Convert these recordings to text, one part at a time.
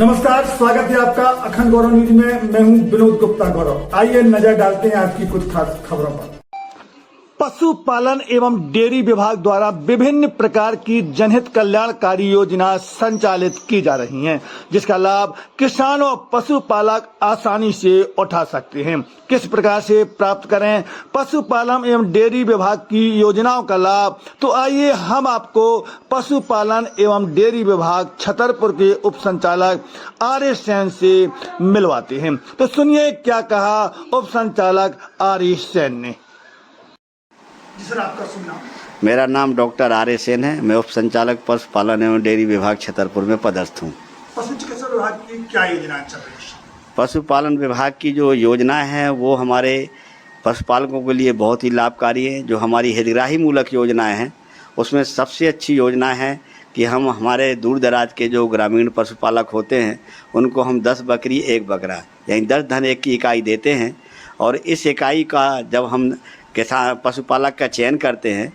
नमस्कार, स्वागत है आपका अखंड गौरव न्यूज में। मैं हूं विनोद गुप्ता गौरव। आइए नजर डालते हैं आज की कुछ खास खबरों पर। पशुपालन एवं डेयरी विभाग द्वारा विभिन्न प्रकार की जनहित कल्याणकारी योजना संचालित की जा रही हैं, जिसका लाभ किसान और पशुपालक आसानी से उठा सकते हैं। किस प्रकार से प्राप्त करें पशुपालन एवं डेयरी विभाग की योजनाओं का लाभ, तो आइए हम आपको पशुपालन एवं डेयरी विभाग छतरपुर के उप संचालक आर.एस. सेन से मिलवाते हैं। तो सुनिए क्या कहा उप संचालक आर.एस. सेन ने। जी सर, आपका शुभ नाम? मेरा नाम डॉक्टर आर.एस. सेन है। मैं उप संचालक पशुपालन एवं डेयरी विभाग छतरपुर में पदस्थ हूँ। पशु चिकित्सा विभाग की क्या योजना चल रही है? पशुपालन विभाग की जो योजना है वो हमारे पशुपालकों के लिए बहुत ही लाभकारी है। जो हमारी हितग्राही मूलक योजनाएं हैं उसमें सबसे अच्छी योजना है कि हम हमारे दूर दराज के जो ग्रामीण पशुपालक होते हैं उनको हम 10 बकरी 1 बकरा यानी 10 धन 1 की इकाई देते हैं। और इस इकाई का जब हम किसान पशुपालक का चयन करते हैं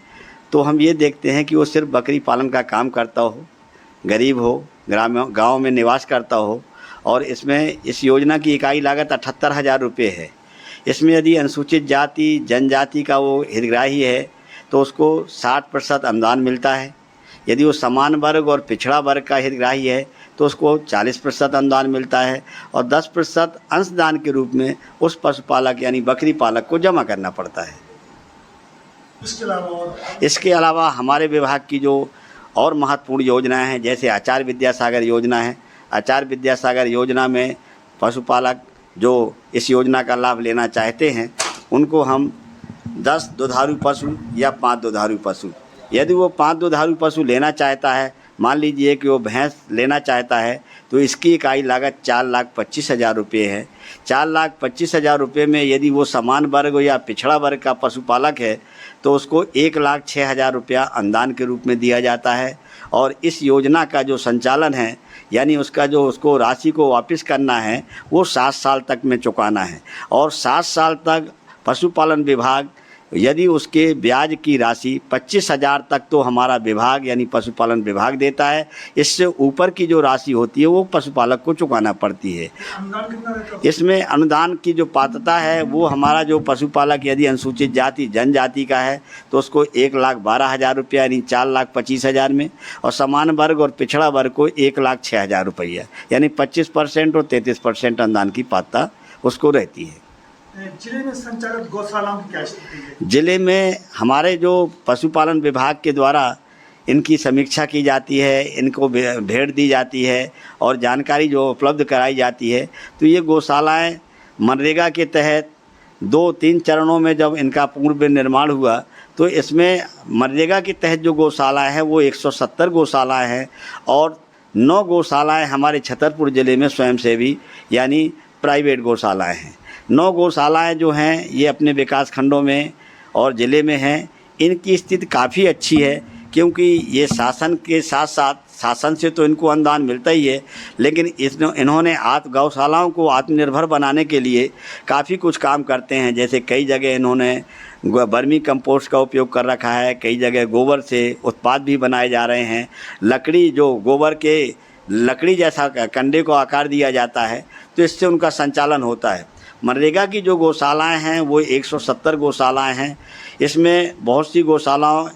तो हम ये देखते हैं कि वो सिर्फ बकरी पालन का काम करता हो, गरीब हो, गाँव में निवास करता हो। और इसमें इस योजना की इकाई लागत 78,000 रुपये है। इसमें यदि अनुसूचित जाति जनजाति का वो हितग्राही है तो उसको 60% अनुदान मिलता है। यदि वो समान वर्ग और पिछड़ा वर्ग का हितग्राही है तो उसको 40% अनुदान मिलता है और 10% अंशदान के रूप में उस पशुपालक यानी बकरी पालक को जमा करना पड़ता है। इसके अलावा हमारे विभाग की जो और महत्वपूर्ण योजनाएं हैं, जैसे आचार्य विद्यासागर योजना है। आचार्य विद्यासागर योजना में पशुपालक जो इस योजना का लाभ लेना चाहते हैं उनको हम 10 दुधारू पशु या 5 दुधारू पशु, यदि वो 5 दुधारू पशु लेना चाहता है, मान लीजिए कि वो भैंस लेना चाहता है, तो इसकी इकाई लागत 4,25,000 रुपये है। 4,25,000 रुपये में यदि वो समान वर्ग या पिछड़ा वर्ग का पशुपालक है तो उसको 1,06,000 रुपया अनुदान के रूप में दिया जाता है। और इस योजना का जो संचालन है यानी उसका जो उसको राशि को वापस करना है वो 7 साल तक में चुकाना है। और 7 साल तक पशुपालन विभाग यदि उसके ब्याज की राशि 25,000 तक तो हमारा विभाग यानी पशुपालन विभाग देता है। इससे ऊपर की जो राशि होती है वो पशुपालक को चुकाना पड़ती है। अनुदान कितना रहता है? इसमें अनुदान की जो पात्रता है वो हमारा जो पशुपालक यदि अनुसूचित जाति जनजाति का है तो उसको 1,12,000 रुपया यानी 4,25,000 में, और समान वर्ग और पिछड़ा वर्ग को 1,06,000 रुपया यानी 25% और 33% अनुदान की पात्रता उसको रहती है। जिले में संचालित गौशालाओं की क्या स्थिति है? जिले में हमारे जो पशुपालन विभाग के द्वारा इनकी समीक्षा की जाती है, इनको भेंट दी जाती है और जानकारी जो उपलब्ध कराई जाती है। तो ये गौशालाएं मनरेगा के तहत 2-3 चरणों में जब इनका पूर्व निर्माण हुआ तो इसमें मनरेगा के तहत जो गौशालाएं हैं वो 170 गौशालाएं हैं और 9 गौशालाएं हमारे छतरपुर ज़िले में स्वयंसेवी यानी प्राइवेट गौशालाएं हैं। 9 गौशालाएं जो हैं ये अपने विकास खंडों में और ज़िले में हैं। इनकी स्थिति काफ़ी अच्छी है क्योंकि ये शासन के साथ साथ शासन से तो इनको अनुदान मिलता ही है, लेकिन इन्होंने गौशालाओं को आत्मनिर्भर बनाने के लिए काफ़ी कुछ काम करते हैं। जैसे कई जगह इन्होंने वर्मी कंपोस्ट का उपयोग कर रखा है, कई जगह गोबर से उत्पाद भी बनाए जा रहे हैं। लकड़ी जो गोबर के लकड़ी जैसा कंडे को आकार दिया जाता है तो इससे उनका संचालन होता है। मनरेगा की जो गौशालाएं हैं वो 170 गौशालाएं हैं। इसमें बहुत सी गौशालाओं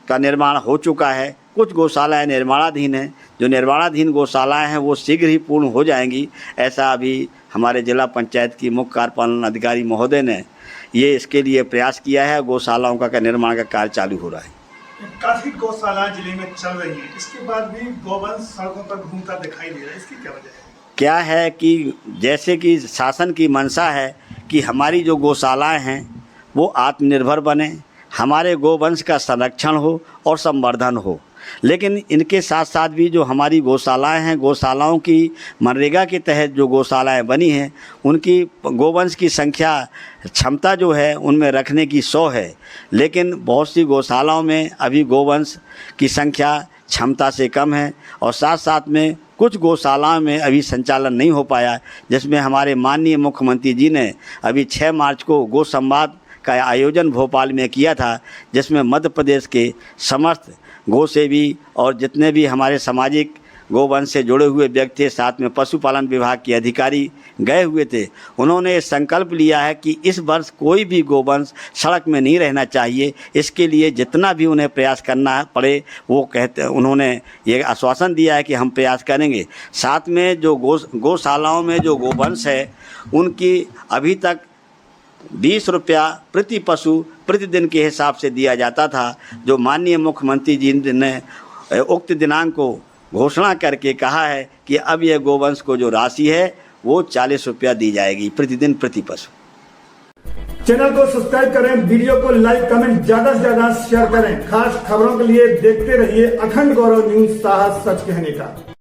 का निर्माण हो चुका है, कुछ गौशालाएं निर्माणाधीन हैं। जो निर्माणाधीन गौशालाएं हैं वो शीघ्र ही पूर्ण हो जाएंगी, ऐसा अभी हमारे जिला पंचायत की मुख्य कार्यपालन अधिकारी महोदय ने ये इसके लिए प्रयास किया है। गौशालाओं का निर्माण का कार्य चालू हो रहा है। काफी गौशाला जिले में चल रही है, इसके बाद भी गौवंश सड़कों पर घूमता दिखाई दे रहा है, इसकी क्या वजह है? क्या है कि जैसे कि शासन की मंशा है कि हमारी जो गौशालाएं हैं वो आत्मनिर्भर बने, हमारे गोवंश का संरक्षण हो और संवर्धन हो, लेकिन इनके साथ साथ भी जो हमारी गौशालाएं हैं, गौशालाओं की मनरेगा के तहत जो गौशालाएं बनी हैं उनकी गोवंश की संख्या क्षमता जो है उनमें रखने की 100 है, लेकिन बहुत सी गौशालाओं में अभी गोवंश की संख्या क्षमता से कम है। और साथ साथ में कुछ गौशालाओं में अभी संचालन नहीं हो पाया, जिसमें हमारे माननीय मुख्यमंत्री जी ने अभी 6 मार्च को गौ संवाद का आयोजन भोपाल में किया था, जिसमें मध्य प्रदेश के समस्त गौ सेवी और जितने भी हमारे सामाजिक गोवंश से जुड़े हुए व्यक्ति थे, साथ में पशुपालन विभाग के अधिकारी गए हुए थे। उन्होंने संकल्प लिया है कि इस वर्ष कोई भी गोवंश सड़क में नहीं रहना चाहिए। इसके लिए जितना भी उन्हें प्रयास करना पड़े वो उन्होंने ये आश्वासन दिया है कि हम प्रयास करेंगे। साथ में जो गौशालाओं में जो गोवंश है उनकी अभी तक 20 रुपया प्रति पशु प्रतिदिन के हिसाब से दिया जाता था, जो माननीय मुख्यमंत्री जी ने उक्त दिनांक को घोषणा करके कहा है कि अब यह गोवंश को जो राशि है वो 40 रुपया दी जाएगी प्रतिदिन प्रति पशु। चैनल को सब्सक्राइब करें, वीडियो को लाइक कमेंट ज्यादा से ज्यादा शेयर करें। खास खबरों के लिए देखते रहिए अखंड गौरव न्यूज, साहस सच कहने का।